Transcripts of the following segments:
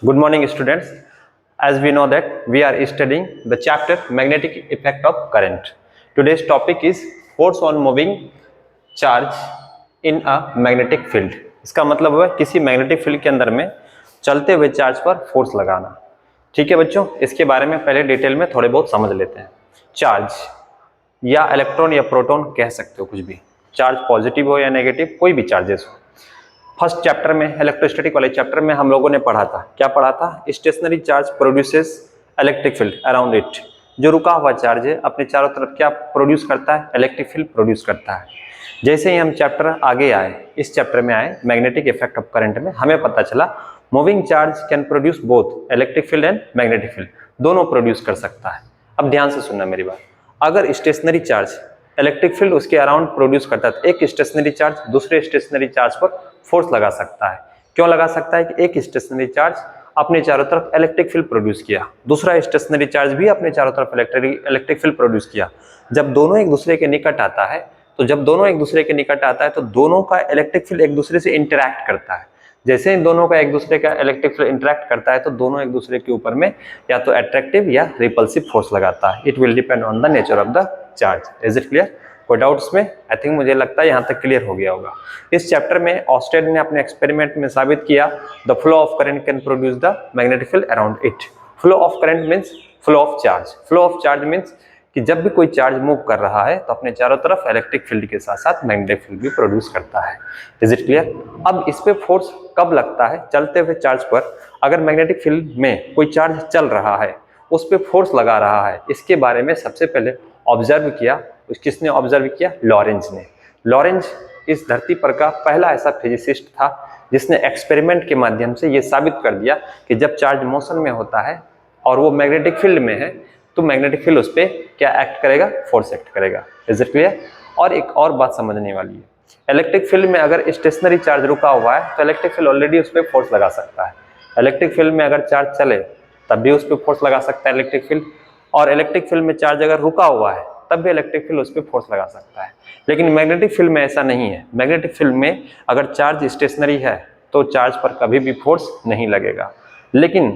Good morning, students. As we know that we are studying the chapter magnetic effect of current. Today's topic is force on moving charge in a magnetic field. इसका मतलब है किसी magnetic field के अंदर में चलते हुए charge पर फोर्स लगाना। ठीक है बच्चों, इसके बारे में पहले डिटेल में थोड़े बहुत समझ लेते हैं। चार्ज या इलेक्ट्रॉन या प्रोटॉन कह सकते हो, कुछ भी चार्ज, पॉजिटिव हो या नेगेटिव, कोई भी चार्जेस हो। फर्स्ट चैप्टर में, इलेक्ट्रोस्टैटिक वाले चैप्टर में हम लोगों ने पढ़ा था, क्या पढ़ा था? Stationary charge produces electric field around it. जो रुका हुआ चार्ज है अपने चारों तरफ क्या प्रोड्यूस करता है? इलेक्ट्रिक फील्ड प्रोड्यूस करता है। जैसे ही हम चैप्टर आगे आए, इस चैप्टर में आए मैग्नेटिक इफेक्ट ऑफ करंट में, हमें पता चला moving charge can produce both electric field and magnetic field, दोनों प्रोड्यूस कर सकता है। अब ध्यान से सुनना मेरी बात। अगर स्टेशनरी चार्ज इलेक्ट्रिक फील्ड उसके अराउंड प्रोड्यूस करता है तो एक स्टेशनरी चार्ज दूसरे स्टेशनरी चार्ज पर फोर्स लगा सकता है। क्यों लगा सकता है? कि एक स्टेशनरी चार्ज अपने चारों तरफ इलेक्ट्रिक फील्ड प्रोड्यूस किया, दूसरा स्टेशनरी चार्ज भी अपने चारों तरफ इलेक्ट्रिक फील्ड प्रोड्यूस किया। जब दोनों एक दूसरे के निकट आता है तो दोनों का इलेक्ट्रिक फील्ड एक दूसरे से इंटरैक्ट करता है। जैसे ही दोनों का एक दूसरे का इलेक्ट्रिक फील्ड इंटरैक्ट करता है तो दोनों एक दूसरे के ऊपर में या तो अट्रैक्टिव या रिपल्सिव फोर्स लगाता है। It will depend on the nature of the charge. Is it clear? कोई डाउट्स में? आई थिंक मुझे लगता है यहाँ तक क्लियर हो गया होगा। इस चैप्टर में ऑस्टेड ने अपने एक्सपेरिमेंट में साबित किया the flow of current can produce the magnetic field around it. Flow of current means flow of charge. Flow of charge means कि जब भी कोई चार्ज मूव कर रहा है तो अपने चारों तरफ इलेक्ट्रिक फील्ड के साथ साथ मैग्नेटिक फील्ड भी प्रोड्यूस करता है। Is it clear? अब इस पे फोर्स कब लगता है? चलते हुए चार्ज पर अगर मैग्नेटिक फील्ड में कोई चार्ज चल रहा है, उस पर फोर्स लगा रहा है, इसके बारे में सबसे पहले ऑब्जर्व किया। किसने ऑब्जर्व किया? लॉरेंज ने। लॉरेंज इस धरती पर का पहला ऐसा फिजिसिस्ट था जिसने एक्सपेरिमेंट के माध्यम से यह साबित कर दिया कि जब चार्ज मोशन में होता है और वो मैग्नेटिक फील्ड में है तो मैग्नेटिक फील्ड उस पर क्या एक्ट करेगा? फोर्स एक्ट करेगा। Is it clear? और एक और बात समझने वाली है, इलेक्ट्रिक फील्ड में अगर स्टेशनरी चार्ज रुका हुआ है तो इलेक्ट्रिक फील्ड ऑलरेडी उस पर फोर्स लगा सकता है। इलेक्ट्रिक फील्ड में अगर चार्ज चले तब भी उस पर फोर्स लगा सकता है इलेक्ट्रिक फील्ड, और इलेक्ट्रिक फील्ड में चार्ज अगर रुका हुआ है तब भी इलेक्ट्रिक फील्ड उस पर फोर्स लगा सकता है। लेकिन मैग्नेटिक फील्ड में ऐसा नहीं है। मैग्नेटिक फील्ड में अगर चार्ज स्टेशनरी है तो चार्ज पर कभी भी फोर्स नहीं लगेगा। लेकिन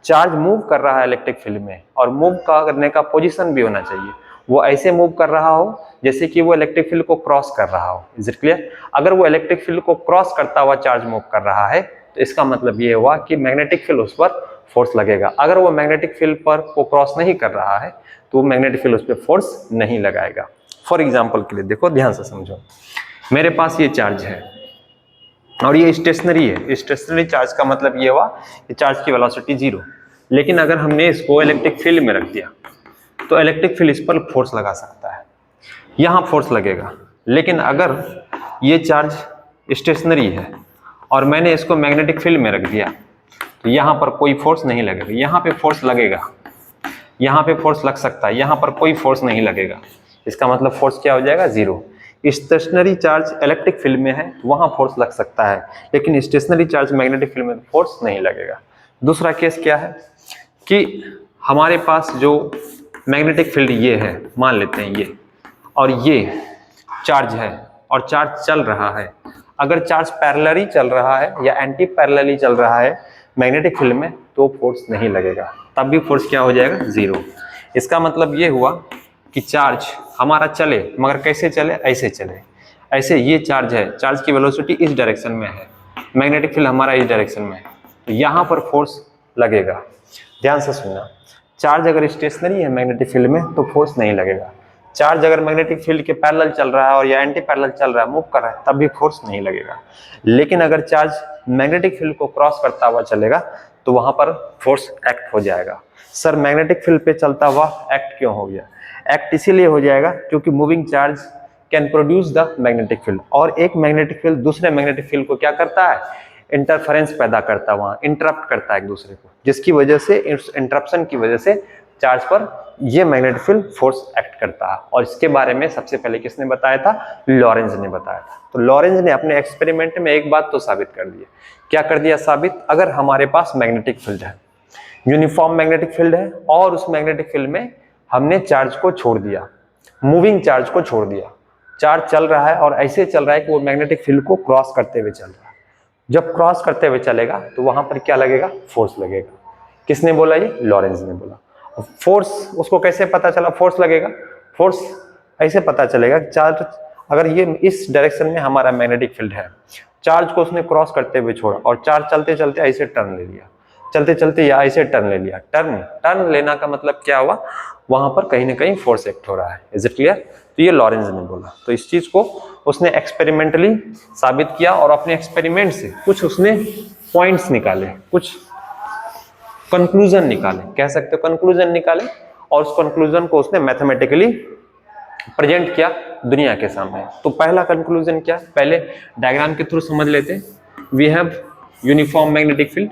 चार्ज मूव कर रहा है इलेक्ट्रिक फील्ड में, और मूव करने का पोजीशन भी होना चाहिए। वो ऐसे मूव कर रहा हो जैसे कि वो इलेक्ट्रिक फील्ड को क्रॉस कर रहा हो। Is it clear? अगर वो इलेक्ट्रिक फील्ड को क्रॉस करता हुआ चार्ज मूव कर रहा है तो इसका मतलब ये हुआ कि मैग्नेटिक फील्ड उस पर फोर्स लगेगा। अगर वो मैग्नेटिक फील्ड पर को क्रॉस नहीं कर रहा है तो मैग्नेटिक फील्ड उस पर फोर्स नहीं लगाएगा। फॉर एग्जाम्पल के लिए देखो, ध्यान से समझो। मेरे पास ये चार्ज है और ये स्टेशनरी है। स्टेशनरी चार्ज का मतलब ये हुआ कि चार्ज की वेलोसिटी 0। लेकिन अगर हमने इसको इलेक्ट्रिक फील्ड में रख दिया तो इलेक्ट्रिक फील्ड इस पर फोर्स लगा सकता है, यहाँ फोर्स लगेगा। लेकिन अगर ये चार्ज स्टेशनरी है और मैंने इसको मैग्नेटिक फील्ड में रख दिया तो यहाँ पर कोई फोर्स नहीं लगेगा। यहाँ पे फोर्स लगेगा, यहाँ पे फोर्स लग सकता है, यहाँ पर कोई फोर्स नहीं लगेगा। इसका मतलब फोर्स क्या हो जाएगा? 0। स्टेशनरी चार्ज इलेक्ट्रिक फील्ड में है तो वहाँ फोर्स लग सकता है, लेकिन स्टेशनरी चार्ज मैग्नेटिक फील्ड में फोर्स नहीं लगेगा। दूसरा केस क्या है कि हमारे पास जो मैग्नेटिक फील्ड ये है, मान लेते हैं ये, और ये चार्ज है और चार्ज चल रहा है। अगर चार्ज पैरेलली चल रहा है या एंटी पैरेलली चल रहा है मैग्नेटिक फील्ड में तो फोर्स नहीं लगेगा, तब भी फोर्स क्या हो जाएगा? 0। इसका मतलब ये हुआ कि चार्ज हमारा चले, मगर कैसे चले? ऐसे चले। ऐसे ये चार्ज है, चार्ज की वेलोसिटी इस डायरेक्शन में है, मैग्नेटिक फील्ड हमारा इस डायरेक्शन में है, तो यहाँ पर फोर्स लगेगा। ध्यान से सुनना, चार्ज अगर स्टेशनरी है मैग्नेटिक फील्ड में तो फोर्स नहीं लगेगा। चार्ज अगर मैग्नेटिक फील्ड के पैरेलल चल रहा है और या एंटी पैरेलल चल रहा है, मूव कर रहा है, तब भी फोर्स नहीं लगेगा। लेकिन अगर चार्ज मैग्नेटिक फील्ड को क्रॉस करता हुआ चलेगा तो वहां पर फोर्स एक्ट हो जाएगा। सर मैग्नेटिक फील्ड पे चलता हुआ एक्ट क्यों हो गया? एक्ट इसीलिए हो जाएगा क्योंकि moving charge can produce the magnetic field, और एक मैग्नेटिक फील्ड दूसरे मैग्नेटिक फील्ड को क्या करता है? इंटरफेरेंस पैदा करता है, वहां इंटरप्ट करता है एक दूसरे को, जिसकी वजह से इस इंटरप्शन की वजह से चार्ज पर ये मैग्नेटिक फील्ड फोर्स एक्ट करता है। और इसके बारे में सबसे पहले किसने बताया था? लॉरेंज ने बताया था। तो लॉरेंज ने अपने एक्सपेरिमेंट में एक बात तो साबित कर दी। क्या कर दिया साबित? अगर हमारे पास मैग्नेटिक फील्ड है, यूनिफॉर्म मैग्नेटिक फील्ड है, और उस मैग्नेटिक फील्ड में हमने चार्ज को छोड़ दिया, मूविंग चार्ज को छोड़ दिया, चार्ज चल रहा है और ऐसे चल रहा है कि वो मैग्नेटिक फील्ड को क्रॉस करते हुए चल रहा है, जब क्रॉस करते हुए चलेगा तो वहां पर क्या लगेगा, फोर्स लगेगा। किसने बोला, ये लॉरेंज ने बोला। फोर्स उसको कैसे पता चला फोर्स लगेगा, फोर्स ऐसे पता चलेगा चार्ज अगर ये इस डायरेक्शन में हमारा मैग्नेटिक फील्ड है, चार्ज को उसने क्रॉस करते हुए छोड़ा और चार्ज चलते चलते ऐसे टर्न ले लिया, चलते चलते या ऐसे टर्न ले लिया। टर्न लेना का मतलब क्या हुआ, वहां पर कहीं ना कहीं फोर्स एक्ट हो रहा है। Is it clear? तो ये लॉरेंज ने बोला। तो इस चीज को उसने एक्सपेरिमेंटली साबित किया और अपने एक्सपेरिमेंट से कुछ उसने पॉइंट्स निकाले, कुछ कंक्लूजन निकाले, कह सकते हो कंक्लूजन निकाले, और उस कंक्लूजन को उसने मैथमेटिकली प्रेजेंट किया दुनिया के सामने। तो पहला कंक्लूजन क्या, पहले डायग्राम के थ्रू समझ लेते हैं। We have uniform magnetic field,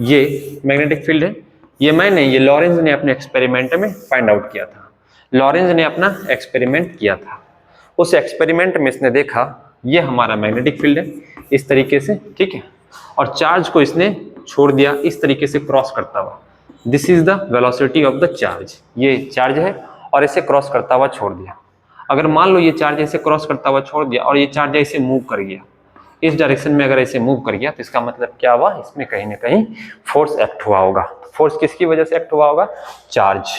ये मैग्नेटिक फील्ड है, ये मैं नहीं, ये लॉरेंज ने अपने एक्सपेरिमेंट में फाइंड आउट किया था। लॉरेंज ने अपना एक्सपेरिमेंट किया था, उस एक्सपेरिमेंट में इसने देखा ये हमारा मैग्नेटिक फील्ड है इस तरीके से, ठीक है, और चार्ज को इसने छोड़ दिया इस तरीके से क्रॉस करता हुआ। This is the velocity of the charge, ये चार्ज है और इसे क्रॉस करता हुआ छोड़ दिया। अगर मान लो ये चार्ज ऐसे क्रॉस करता हुआ छोड़ दिया और ये चार्ज ऐसे मूव कर गया, इस डायरेक्शन में अगर ऐसे मूव कर गया, तो इसका मतलब क्या हुआ, इसमें कहीं ना कहीं फोर्स एक्ट हुआ होगा। फोर्स किसकी वजह से एक्ट हुआ होगा, चार्ज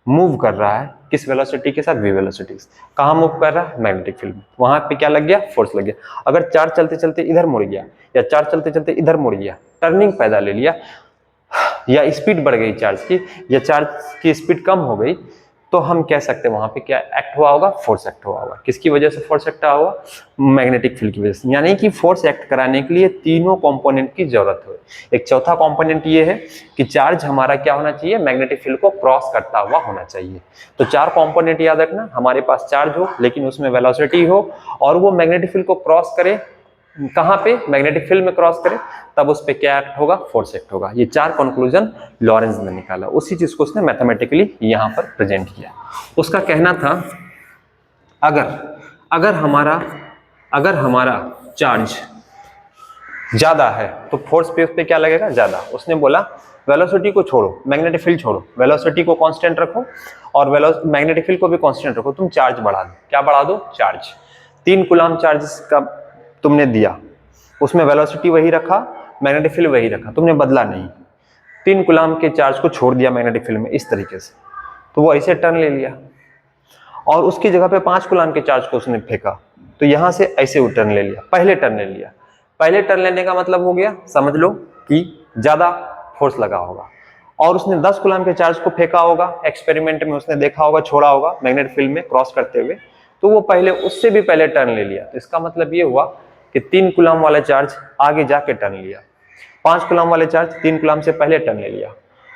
मूव कर रहा है किस वेलोसिटी के साथ, v वेलोसिटी। कहाँ मूव कर रहा है, मैग्नेटिक फील्ड में, वहां पे क्या लग गया, फोर्स लग गया। अगर चार्ज चलते चलते इधर मुड़ गया या चार्ज चलते चलते इधर मुड़ गया, टर्निंग पैदा ले लिया, या स्पीड बढ़ गई चार्ज की, या चार्ज की स्पीड कम हो गई, तो हम कह सकते हैं वहां पे क्या एक्ट हुआ होगा, फोर्स एक्ट हुआ होगा। किसकी वजह से फोर्स एक्ट हुआ होगा, मैग्नेटिक फील्ड की वजह से। यानी कि फोर्स एक्ट कराने के लिए तीनों कंपोनेंट की जरूरत है। एक चौथा कंपोनेंट ये है कि चार्ज हमारा क्या होना चाहिए, मैग्नेटिक फील्ड को क्रॉस करता हुआ होना चाहिए। तो चार कंपोनेंट याद रखना, हमारे पास चार्ज हो लेकिन उसमें वेलोसिटी हो, और वो मैग्नेटिक फील्ड को क्रॉस करे, कहां पे, मैग्नेटिक फील्ड में क्रॉस करे, तब उस पे क्या एक्ट होगा, फोर्स एक्ट होगा। ये चार कंक्लूजन लॉरेंज ने निकाला, उसी चीज को उसने मैथमेटिकली यहां पर प्रेजेंट किया। उसका कहना था अगर हमारा चार्ज ज्यादा है तो फोर्स पे उस पे क्या लगेगा, ज्यादा। उसने बोला वेलोसिटी को छोड़ो, मैग्नेटिक फील्ड छोड़ो, वेलोसिटी को कांस्टेंट रखो और मैग्नेटिक फील्ड को भी कांस्टेंट रखो, तुम चार्ज बढ़ा दो। क्या बढ़ा दो, चार्ज। 3 कूलम चार्ज का तुमने दिया, उसमें वेलोसिटी वही रखा, मैग्नेटिक फील्ड वही रखा, तुमने बदला नहीं। 3 कूलम के चार्ज को छोड़ दिया मैग्नेटिक फील्ड में इस तरीके से, तो वो ऐसे टर्न ले लिया, और उसकी जगह पे 5 कूलम के चार्ज को उसने फेंका, तो यहां से ऐसे टर्न ले लिया, पहले टर्न ले लिया। पहले टर्न लेने का मतलब हो गया, समझ लो कि ज्यादा फोर्स लगा होगा। और उसने 10 कूलम के चार्ज को फेंका होगा, एक्सपेरिमेंट में उसने देखा होगा, छोड़ा होगा मैग्नेटिक फील्ड में क्रॉस करते हुए, तो वो पहले उससे भी पहले टर्न ले लिया। तो इसका मतलब ये हुआ कि 3 कूलम वाला चार्ज आगे जाके टर्न लिया, 5 कूलम वाले चार्ज 3 कूलम से पहले टर्न ले लिया,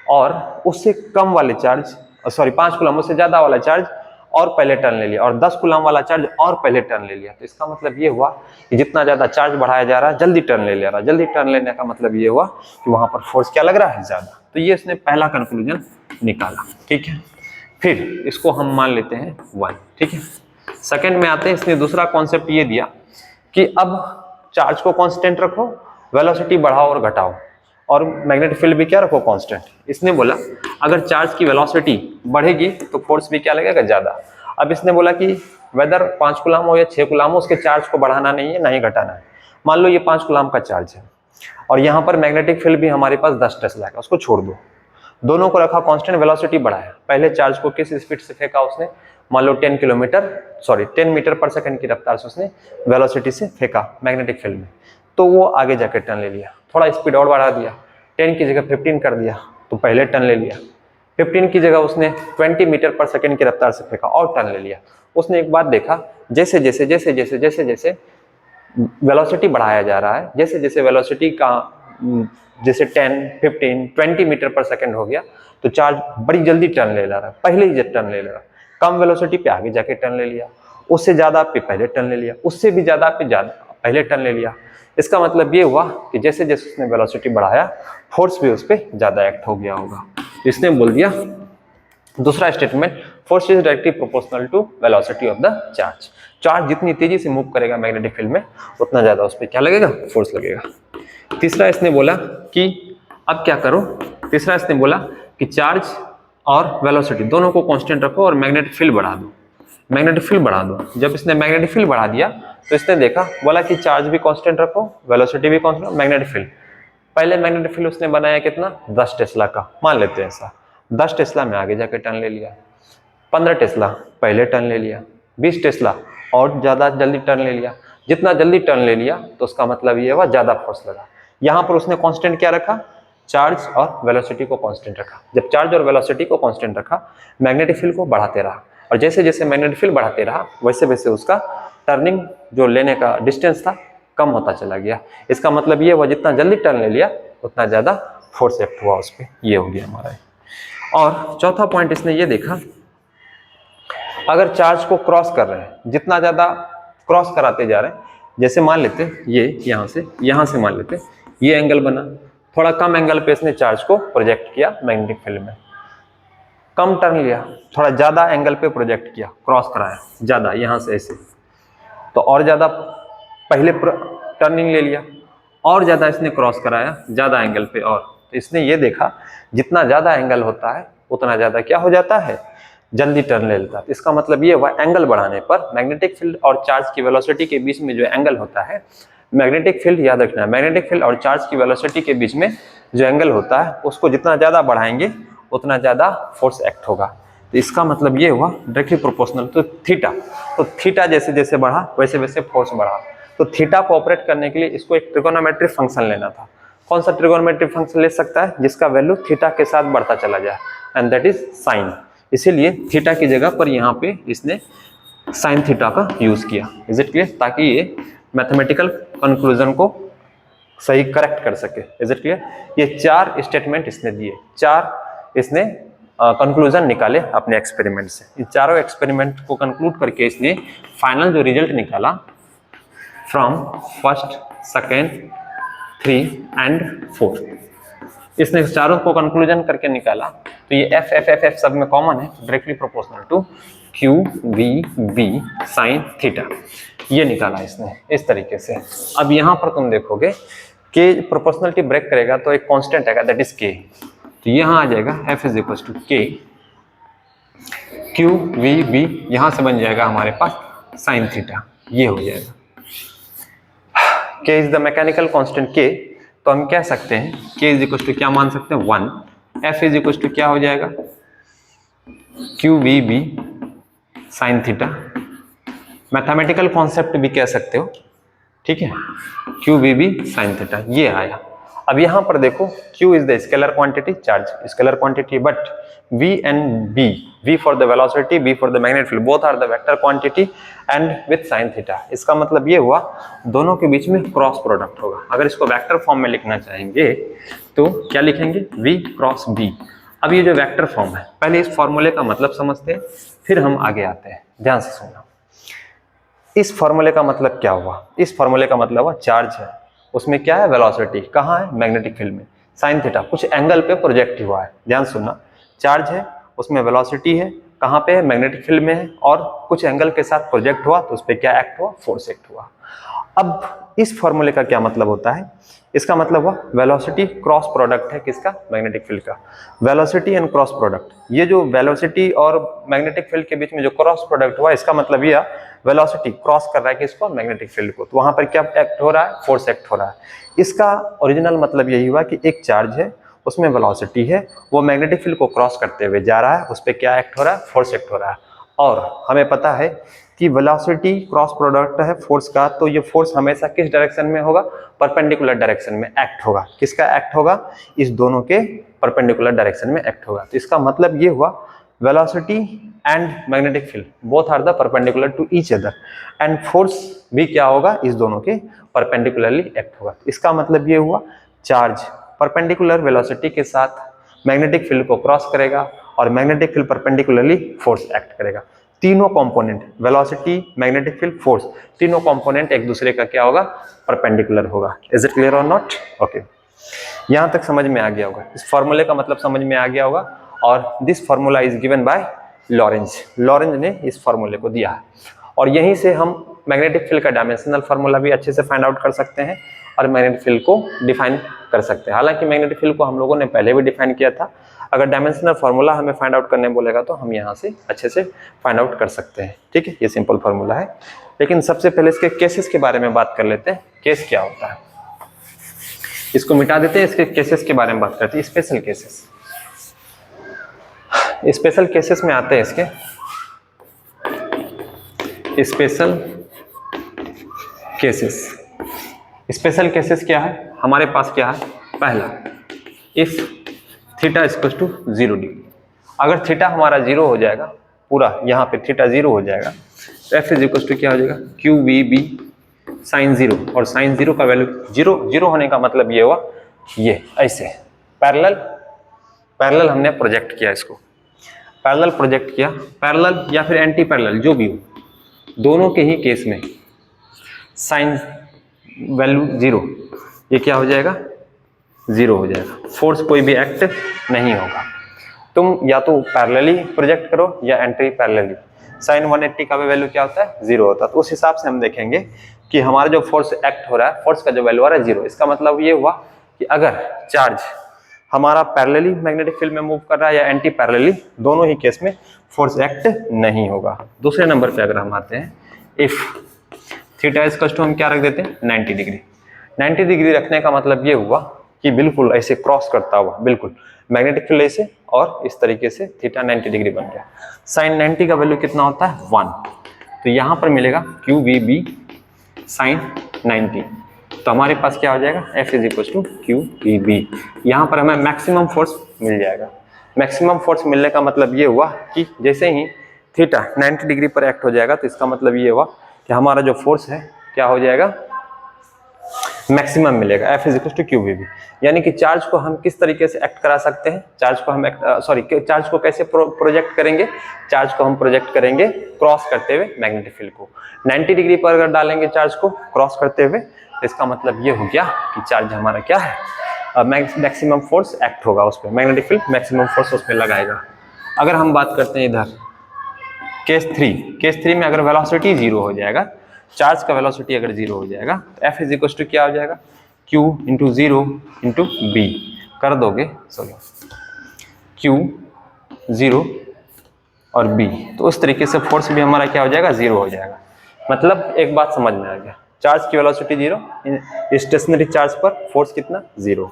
और उससे कम वाले चार्ज 5 कूलम उससे ज्यादा वाला चार्ज और पहले टर्न ले लिया, और 10 कूलम वाला चार्ज और पहले टर्न ले लिया। तो इसका मतलब ये हुआ कि जितना ज्यादा चार्ज बढ़ाया जा रहा है, जल्दी टर्न ले रहा है। जल्दी टर्न लेने का मतलब ये हुआ कि वहां पर फोर्स क्या लग रहा है, ज्यादा। तो ये इसने पहला कंक्लूजन निकाला, ठीक है। फिर इसको हम मान लेते हैं 1, ठीक है। सेकंड में आते हैं, इसने दूसरा कॉन्सेप्ट ये दिया कि अब चार्ज को कांस्टेंट रखो, वेलोसिटी बढ़ाओ और घटाओ, और मैग्नेटिक फील्ड भी क्या रखो, कांस्टेंट। इसने बोला अगर चार्ज की वेलोसिटी बढ़ेगी तो फोर्स भी क्या लगेगा, ज्यादा। अब इसने बोला कि वेदर 5 कूलम हो या 6 कूलम हो, उसके चार्ज को बढ़ाना नहीं है, नहीं घटाना है। मान लो ये 5 कूलम का चार्ज है और यहाँ पर मैग्नेटिक फील्ड भी हमारे पास 10 टेस्ला का, उसको छोड़ दो, दोनों को रखा कांस्टेंट, वेलोसिटी बढ़ाया। पहले चार्ज को किस स्पीड से फेंका उसने, मान लो 10 मीटर पर सेकंड की रफ्तार से उसने वेलोसिटी से फेंका मैग्नेटिक फील्ड में, तो वो आगे जाकर टर्न ले लिया। थोड़ा स्पीड और बढ़ा दिया, 10 की जगह 15 कर दिया, तो पहले टर्न ले लिया। 15 की जगह उसने 20 मीटर पर सेकंड की रफ्तार से फेंका और टर्न ले लिया। उसने एक बात देखा, जैसे जैसे वेलोसिटी बढ़ाया जा रहा है, जैसे जैसे वेलोसिटी का जैसे 10, 15, 20 मीटर पर सेकंड हो गया, तो चार्ज बड़ी जल्दी टर्न ले रहा है, पहले ही टर्न ले रहा है। कम वेलोसिटी पे आगे जाके टर्न ले लिया, उससे ज्यादा पे पहले टर्न ले लिया, उससे भी ज्यादा पे पहले टर्न ले लिया। इसका मतलब ये हुआ कि जैसे जैसे उसने वेलोसिटी बढ़ाया, फोर्स भी उस पर ज्यादा एक्ट हो गया होगा। इसने बोल दिया दूसरा statement, force is directly proportional to velocity of the charge. Charge जितनी तेजी से मूव करेगा मैग्नेटिक फील्ड में, उतना ज्यादा उस पर क्या लगेगा, फोर्स लगेगा। तीसरा इसने बोला कि अब क्या करो, तीसरा इसने बोला कि चार्ज और वेलोसिटी दोनों को कांस्टेंट रखो और मैग्नेटिक फील्ड बढ़ा दो। मैग्नेटिक फील्ड बढ़ा दो। जब इसने मैग्नेटिक फील्ड बढ़ा दिया तो इसने देखा, बोला कि चार्ज भी कांस्टेंट रखो, वेलोसिटी भी कांस्टेंट, मैग्नेटिक फील्ड। पहले मैग्नेटिक फील्ड उसने बनाया कितना, 10 टेस्ला का, मान लेते हैं ऐसा। 10 टेस्ला में आगे जाके टर्न ले लिया, 15 टेस्ला पहले टर्न ले लिया, 20 टेस्ला और ज्यादा जल्दी टर्न ले लिया। जितना जल्दी टर्न ले लिया तो उसका मतलब ये हुआ ज्यादा फोर्स लगा। यहाँ पर उसने कांस्टेंट क्या रखा, चार्ज और वेलोसिटी को कांस्टेंट रखा। जब चार्ज और वेलोसिटी को कांस्टेंट रखा, मैग्नेटिक फील्ड को बढ़ाते रहा, और जैसे जैसे मैग्नेटिक फील्ड बढ़ाते रहा वैसे वैसे उसका टर्निंग जो लेने का डिस्टेंस था कम होता चला गया। इसका मतलब ये हुआ जितना जल्दी टर्न ले लिया उतना ज्यादा फोर्स एक्ट हुआ उस पर। ये हो गया हमारा। और चौथा पॉइंट इसने ये देखा, अगर चार्ज को क्रॉस कर रहे हैं, जितना ज्यादा क्रॉस कराते जा रहे हैं, जैसे मान लेते ये यहाँ से मान लेते ये एंगल बना, थोड़ा कम एंगल पे इसने चार्ज को प्रोजेक्ट किया मैग्नेटिक फील्ड में, कम टर्न लिया, थोड़ा ज्यादा एंगल पे प्रोजेक्ट किया, क्रॉस कराया ज्यादा यहाँ से ऐसे, तो और ज्यादा पहले टर्निंग ले लिया, और ज्यादा इसने क्रॉस कराया ज्यादा एंगल पे। और तो इसने ये देखा जितना ज्यादा एंगल होता है उतना ज्यादा क्या हो जाता है, जल्दी टर्न ले लेता है। इसका मतलब ये हुआ एंगल बढ़ाने पर मैग्नेटिक फील्ड और चार्ज की वेलोसिटी के बीच में जो एंगल होता है, मैग्नेटिक फील्ड याद रखना, मैग्नेटिक फील्ड और चार्ज की वेलोसिटी के बीच में जो एंगल होता है उसको जितना ज्यादा बढ़ाएंगे उतना ज्यादा फोर्स एक्ट होगा। तो इसका मतलब ये हुआ डायरेक्टली प्रोपोर्शनल टू थीटा। तो थीटा जैसे जैसे बढ़ा वैसे वैसे फोर्स बढ़ा। तो थीटा को ऑपरेट करने के लिए इसको एक ट्रिगोनोमेट्रिक फंक्शन लेना था। कौन सा ट्रिगोनोमेट्रिक फंक्शन ले सकता है, जिसका वैल्यू थीटा के साथ बढ़ता चला जाए, एंड दैट इज साइन। इसीलिए थीटा की जगह पर यहाँ पे इसने साइन थीटा का यूज किया। इज इट क्लियर, ताकि ये मैथमेटिकल कंक्लूजन को सही करेक्ट कर सके। Is it clear. ये 4 स्टेटमेंट इसने दिए, 4 इसने कंक्लूजन निकाले अपने एक्सपेरिमेंट से। इन चारों एक्सपेरिमेंट को कंक्लूड करके इसने फाइनल जो रिजल्ट निकाला फ्रॉम फर्स्ट, सेकेंड, 3 एंड 4, इसने चारों को कंक्लूजन करके निकाला। तो ये एफ एफ एफ एफ सब में कॉमन है, directly proportional to q v B sine theta, ये निकाला इसने इस तरीके से। अब यहाँ पर तुम देखोगे कि प्रोपोर्शनलिटी ब्रेक करेगा तो एक कांस्टेंट आएगा, दैट इज के। तो यहाँ आ जाएगा एफ इज इक्वल टू के क्यू वी बी, यहाँ से बन जाएगा हमारे पास साइन थीटा, ये हो जाएगा। के इज द मैकेनिकल कांस्टेंट के, तो हम कह सकते हैं के इज इक्वल टू क्या मान सकते हैं 1, एफ इज इक्वल टू क्या हो जाएगा q v B sine theta, mathematical concept भी कह सकते हो, ठीक है, q v B sine theta, ये आया। अब यहां पर देखो Q is the scalar quantity, charge scalar quantity, but V and B, V for the velocity, B for the magnetic field, both are the vector quantity and with sin theta। इसका मतलब ये हुआ दोनों के बीच में क्रॉस प्रोडक्ट होगा। अगर इसको वेक्टर फॉर्म में लिखना चाहेंगे तो क्या लिखेंगे, V क्रॉस B। अब ये जो वेक्टर फॉर्म है, पहले इस फॉर्मूले का मतलब समझते हैं, फिर हम आगे आते हैं। ध्यान से सुनना, इस फॉर्मूले का मतलब क्या हुआ, इस फॉर्मूले का मतलब हुआ चार्ज है, उसमें क्या है वेलोसिटी, कहाँ है मैग्नेटिक फील्ड में, साइन थीटा कुछ एंगल पे प्रोजेक्ट हुआ है। ध्यान सुनना, चार्ज है उसमें वेलोसिटी है, कहाँ पे है मैग्नेटिक फील्ड में है, और कुछ एंगल के साथ प्रोजेक्ट हुआ तो उस पर क्या एक्ट हुआ, फोर्स एक्ट हुआ। अब इस फॉर्मूले का क्या मतलब होता है, इसका मतलब हुआ वेलोसिटी क्रॉस प्रोडक्ट है किसका, मैग्नेटिक फील्ड का। वेलोसिटी एंड क्रॉस प्रोडक्ट, ये जो वेलोसिटी और मैग्नेटिक फील्ड के बीच में जो क्रॉस प्रोडक्ट हुआ, इसका मतलब ये वेलोसिटी क्रॉस कर रहा है किसको, मैग्नेटिक फील्ड को, तो वहां पर क्या एक्ट हो रहा है, फोर्स एक्ट हो रहा है। इसका ओरिजिनल मतलब यही हुआ कि एक चार्ज है उसमें वेलोसिटी है, वो मैग्नेटिक फील्ड को क्रॉस करते हुए जा रहा है, उस पर क्या एक्ट हो रहा है, फोर्स एक्ट हो रहा है। और हमें पता है कि वेलोसिटी क्रॉस प्रोडक्ट है फोर्स का, तो ये फोर्स हमेशा किस डायरेक्शन में होगा, परपेंडिकुलर डायरेक्शन में एक्ट होगा। किसका एक्ट होगा, इस दोनों के परपेंडिकुलर डायरेक्शन में एक्ट होगा। तो इसका मतलब ये हुआ velocity and magnetic field both are the perpendicular to each other, and force भी क्या होगा, इस दोनों के परपेंडिकुलरली एक्ट होगा। इसका मतलब ये हुआ चार्ज परपेंडिकुलर वेलोसिटी के साथ मैग्नेटिक फील्ड को क्रॉस करेगा और magnetic field perpendicularly force act करेगा। तीनों component velocity, magnetic field, force, तीनों कंपोनेंट एक दूसरे का क्या होगा, परपेंडिकुलर होगा। इज इट क्लियर और नॉट, ओके। यहां तक समझ में आ गया होगा, इस फॉर्मूले का मतलब समझ में आ गया होगा। और this formula is given by Lorentz, Lorentz ने इस फॉर्मूले को दिया है, और यहीं से हम मैग्नेटिक फील्ड का डायमेंशनल फार्मूला भी अच्छे से फाइंड आउट कर सकते हैं और मैग्नेटिक फील्ड को डिफाइन कर सकते हैं। हालांकि मैग्नेटिक फील्ड को हम लोगों ने पहले भी डिफाइन किया था, अगर डायमेंशनल फार्मूला हमें फाइंड आउट करने बोलेगा तो हम यहाँ से अच्छे से फाइंड आउट कर सकते हैं, ठीक है। ये सिंपल फार्मूला है। लेकिन सबसे पहले इसके केसेस के बारे में बात कर लेते हैं। केस क्या होता है, इसको मिटा देते हैं, इसके केसेस के बारे में बात करते हैं। स्पेशल केसेस, स्पेशल केसेस में आते हैं इसके स्पेशल केसेस। स्पेशल केसेस क्या है हमारे पास, क्या है, पहला, if theta equal to 0 degree, अगर थीटा हमारा 0 हो जाएगा, पूरा यहाँ पे थीटा 0 हो जाएगा, तो एफ इज इक्वल टू क्या हो जाएगा, क्यू वी बी साइन 0, और साइन 0 का वैल्यू 0 होने का मतलब ये हुआ, ये ऐसे पैरेलल हमने प्रोजेक्ट किया, इसको पैरेलल प्रोजेक्ट किया, पैरेलल या फिर एंटी पैरेलल जो भी हो, दोनों के ही केस में साइन वैल्यू 0, ये क्या हो जाएगा, 0 हो जाएगा, फोर्स कोई भी एक्ट नहीं होगा। तुम या तो पैरेलली प्रोजेक्ट करो या एंटी पैरेलली, साइन 180 का भी वैल्यू क्या होता है, 0 होता है। तो उस हिसाब से हम देखेंगे कि हमारा जो फोर्स एक्ट हो रहा है, फोर्स का जो वैल्यू आ रहा है 0, इसका मतलब ये हुआ कि अगर चार्ज हमारा पैरेलली मैग्नेटिक फील्ड में मूव कर रहा है या एंटी पैरेलली, दोनों ही केस में फोर्स एक्ट नहीं होगा। दूसरे नंबर पे अगर हम आते हैं, इफ थीटा इक्वल टू हम क्या रख देते हैं, 90 डिग्री। 90 डिग्री रखने का मतलब ये हुआ कि बिल्कुल ऐसे क्रॉस करता हुआ, बिल्कुल मैग्नेटिक फील्ड ऐसे, और इस तरीके से थीटा 90 डिग्री बन गया। साइन 90 का वैल्यू कितना होता है, 1, तो यहाँ पर मिलेगा क्यू वी बी साइन 90, तो हमारे पास क्या हो जाएगा, F is equal to q v B. यहाँ पर हमें मैक्सिमम फोर्स मिल जाएगा। मैक्सिमम फोर्स मिलने का मतलब ये हुआ कि जैसे ही थीटा 90 डिग्री पर एक्ट हो जाएगा, तो इसका मतलब ये हुआ कि हमारा जो फोर्स है क्या हो जाएगा, मैक्सिमम मिलेगा, F is equal to q v B. यानी कि चार्ज को हम किस तरीके से एक्ट करा सकते हैं, चार्ज को हम चार्ज को कैसे प्रोजेक्ट करेंगे, चार्ज को हम प्रोजेक्ट करेंगे क्रॉस करते हुए मैग्नेटिक फील्ड को। 90 डिग्री पर अगर डालेंगे चार्ज को क्रॉस करते हुए, तो इसका मतलब ये हो गया कि चार्ज हमारा क्या है, मैक्सिमम फोर्स एक्ट होगा उस पर, मैग्नेटिक फील्ड मैक्सिमम फोर्स उस पर लगाएगा। अगर हम बात करते हैं इधर केस 3 में अगर वेलोसिटी 0 हो जाएगा, चार्ज का वेलोसिटी अगर 0 हो जाएगा, तो एफ इज इक्वल टू क्या हो जाएगा, q इंटू 0 इंटू बी कर दोगे, सॉरी q 0 और b, तो उस तरीके से फोर्स भी हमारा क्या हो जाएगा, 0 हो जाएगा। मतलब एक बात समझ में आ गया, चार्ज की वेलोसिटी 0, स्टेशनरी चार्ज पर फोर्स कितना, 0,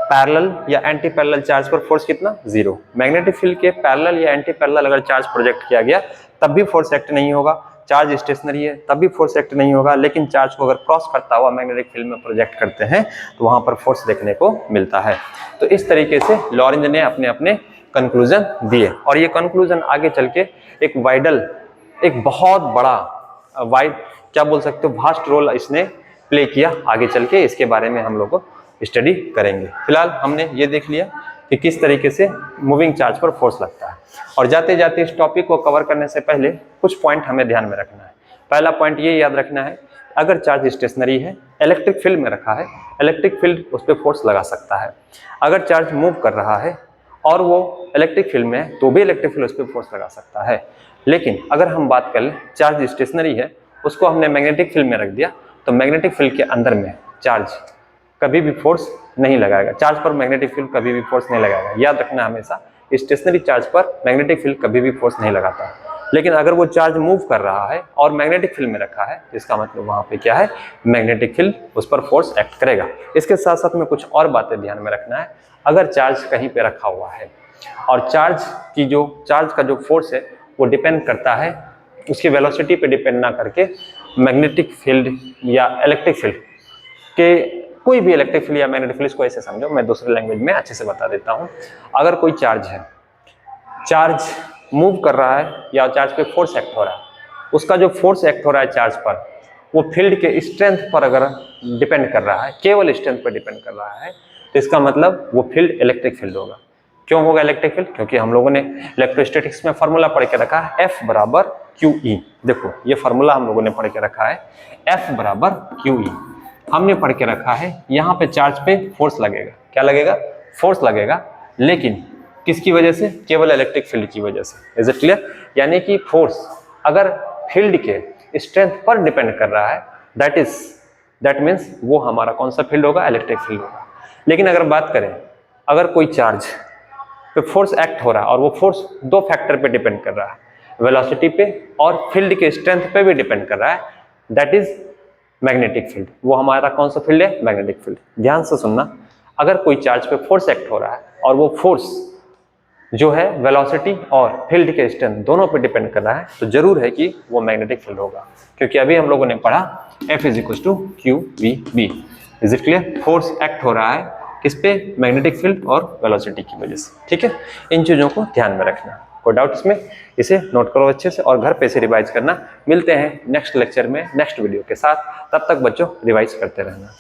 पैरेलल या एंटी पैरेलल चार्ज पर फोर्स कितना, 0। मैग्नेटिक फील्ड के पैरेलल या एंटी पैरेलल अगर चार्ज प्रोजेक्ट किया गया, तब भी फोर्स एक्ट नहीं होगा। चार्ज स्टेशनरी है तब भी फोर्स एक्ट नहीं होगा, लेकिन चार्ज को अगर क्रॉस करता हुआ मैग्नेटिक फील्ड में प्रोजेक्ट करते हैं, तो वहां पर फोर्स देखने को मिलता है। तो इस तरीके से लॉरेंज ने अपने अपने कंक्लूजन दिए, और ये कंक्लूजन आगे चल के एक बहुत बड़ा क्या बोल सकते हो, वास्ट रोल इसने प्ले किया आगे चल के। इसके बारे में हम लोग को स्टडी करेंगे। फिलहाल हमने ये देख लिया कि किस तरीके से मूविंग चार्ज पर फोर्स लगता है, और जाते जाते इस टॉपिक को कवर करने से पहले कुछ पॉइंट हमें ध्यान में रखना है। पहला पॉइंट ये याद रखना है, अगर चार्ज स्टेशनरी है, इलेक्ट्रिक फील्ड में रखा है, इलेक्ट्रिक फील्ड उस पर फोर्स लगा सकता है। अगर चार्ज मूव कर रहा है और वो इलेक्ट्रिक फील्ड में है, तो भी इलेक्ट्रिक फील्ड उस पर फोर्स लगा सकता है। लेकिन अगर हम बात कर लें चार्ज स्टेशनरी है, उसको हमने मैग्नेटिक फील्ड में रख दिया, तो मैग्नेटिक फील्ड के अंदर में चार्ज कभी भी फोर्स नहीं लगाएगा, चार्ज पर मैग्नेटिक फील्ड कभी भी फोर्स नहीं लगाएगा। याद रखना हमेशा, स्टेशनरी चार्ज पर मैग्नेटिक फील्ड कभी भी फोर्स नहीं लगाता। लेकिन अगर वो चार्ज मूव कर रहा है और मैग्नेटिक फील्ड में रखा है, तो इसका मतलब वहां पे क्या है, मैग्नेटिक फील्ड उस पर फोर्स एक्ट करेगा। इसके साथ साथ में कुछ और बातें ध्यान में रखना है। अगर चार्ज कहीं पे रखा हुआ है और चार्ज का जो फोर्स है वो डिपेंड करता है, उसकी वेलोसिटी पे डिपेंड ना करके मैग्नेटिक फील्ड या इलेक्ट्रिक फील्ड के, कोई भी इलेक्ट्रिक फील्ड या मैग्नेटिक फील्ड को ऐसे समझो, मैं दूसरे लैंग्वेज में अच्छे से बता देता हूं। अगर कोई चार्ज है, चार्ज मूव कर रहा है या चार्ज पे फोर्स एक्ट हो रहा है, उसका जो फोर्स एक्ट हो रहा है चार्ज पर, वो फील्ड के स्ट्रेंथ पर अगर डिपेंड कर रहा है, केवल स्ट्रेंथ पर डिपेंड कर रहा है, तो इसका मतलब वो फील्ड इलेक्ट्रिक फील्ड होगा। क्यों होगा इलेक्ट्रिक फील्ड? क्योंकि हम लोगों ने इलेक्ट्रोस्टैटिक्स में फॉर्मूला पढ़ के रखा है, F बराबर QE। देखो ये फॉर्मूला हम लोगों ने पढ़ के रखा है, F बराबर QE हमने पढ़ के रखा है। यहाँ पे चार्ज पे फोर्स लगेगा, क्या लगेगा, फोर्स लगेगा, लेकिन किसकी वजह से, केवल इलेक्ट्रिक फील्ड की वजह से। Is it clear? यानी कि फोर्स अगर फील्ड के स्ट्रेंथ पर डिपेंड कर रहा है, दैट मीन्स वो हमारा कौन सा फील्ड होगा, इलेक्ट्रिक फील्ड होगा। लेकिन अगर बात करें, अगर कोई चार्ज पे फोर्स एक्ट हो रहा है और वो फोर्स दो फैक्टर पे डिपेंड कर रहा है, वेलोसिटी पे और फील्ड के स्ट्रेंथ पे भी डिपेंड कर रहा है, दैट इज मैग्नेटिक फील्ड। वो हमारा कौन सा फील्ड है? Magnetic field. ध्यान से सुनना, अगर कोई चार्ज पे फोर्स एक्ट हो रहा है और वो फोर्स जो है वेलोसिटी और फील्ड के स्ट्रेंथ दोनों पे डिपेंड कर रहा है, तो जरूर है कि वो मैग्नेटिक फील्ड होगा, क्योंकि अभी हम लोगों ने पढ़ा F = QVB। Is it clear? Force act हो रहा है किस पे? मैग्नेटिक फील्ड और वेलोसिटी की वजह से। ठीक है, इन चीजों को ध्यान में रखना, कोई डाउट इसमें? इसे नोट करो अच्छे से और घर पे से रिवाइज करना। मिलते हैं नेक्स्ट लेक्चर में नेक्स्ट वीडियो के साथ, तब तक बच्चों रिवाइज करते रहना।